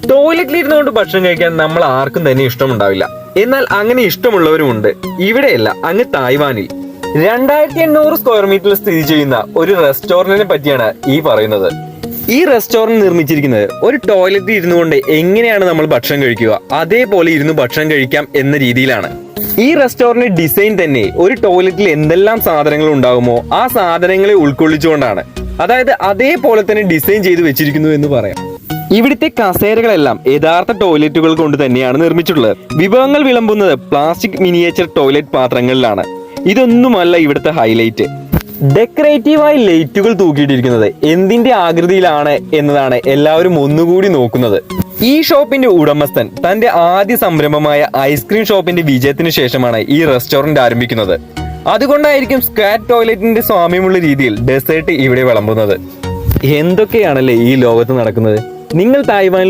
ടോയ്ലറ്റിൽ ഇരുന്നുകൊണ്ട് ഭക്ഷണം കഴിക്കാൻ നമ്മൾ ആർക്കും തന്നെ ഇഷ്ടമുണ്ടാവില്ല. എന്നാൽ അങ്ങനെ ഇഷ്ടമുള്ളവരുമുണ്ട്. ഇവിടെയല്ല, അങ്ങ് തായ്വാനിൽ 2800 സ്ക്വയർ മീറ്ററിൽ സ്ഥിതി ചെയ്യുന്ന ഒരു റെസ്റ്റോറന്റിനെ പറ്റിയാണ് ഈ പറയുന്നത്. ഈ റെസ്റ്റോറന്റ് നിർമ്മിച്ചിരിക്കുന്നത് ഒരു ടോയ്ലറ്റിൽ ഇരുന്നു കൊണ്ട് എങ്ങനെയാണ് നമ്മൾ ഭക്ഷണം കഴിക്കുക അതേപോലെ ഇരുന്ന് ഭക്ഷണം കഴിക്കാം എന്ന രീതിയിലാണ്. ഈ റെസ്റ്റോറന്റ് ഡിസൈൻ തന്നെ ഒരു ടോയ്ലറ്റിൽ എന്തെല്ലാം സാധനങ്ങൾ ഉണ്ടാകുമോ ആ സാധനങ്ങളെ ഉൾക്കൊള്ളിച്ചുകൊണ്ടാണ്. അതായത് അതേപോലെ തന്നെ ഡിസൈൻ ചെയ്ത് വെച്ചിരിക്കുന്നു എന്ന് പറയാം. ഇവിടുത്തെ കസേരകളെല്ലാം യഥാർത്ഥ ടോയ്ലറ്റുകൾ കൊണ്ട് തന്നെയാണ് നിർമ്മിച്ചിട്ടുള്ളത്. വിഭവങ്ങൾ വിളമ്പുന്നത് പ്ലാസ്റ്റിക് മിനിയേച്ചർ ടോയ്ലറ്റ് പാത്രങ്ങളിലാണ്. ഇതൊന്നുമല്ല ഇവിടുത്തെ ഹൈലൈറ്റ്. ഡെക്കറേറ്റീവായി ലൈറ്റുകൾ തൂക്കിയിട്ടിരിക്കുന്നത് എന്തിന്റെ ആകൃതിയിലാണ് എന്നതാണ് എല്ലാവരും ഒന്നുകൂടി നോക്കുന്നത്. ഈ ഷോപ്പിന്റെ ഉടമസ്ഥൻ തന്റെ ആദ്യ സംരംഭമായ ഐസ്ക്രീം ഷോപ്പിന്റെ വിജയത്തിന് ശേഷമാണ് ഈ റെസ്റ്റോറന്റ് ആരംഭിക്കുന്നത്. അതുകൊണ്ടായിരിക്കും സ്ക്വാറ്റ് ടോയ്ലറ്റിന്റെ സ്വാമ്യമുള്ള രീതിയിൽ ഡെസേർട്ട് ഇവിടെ വിളമ്പുന്നത്. എന്തൊക്കെയാണല്ലേ ഈ ലോകത്ത് നടക്കുന്നത്. നിങ്ങൾ തായ്വാനിൽ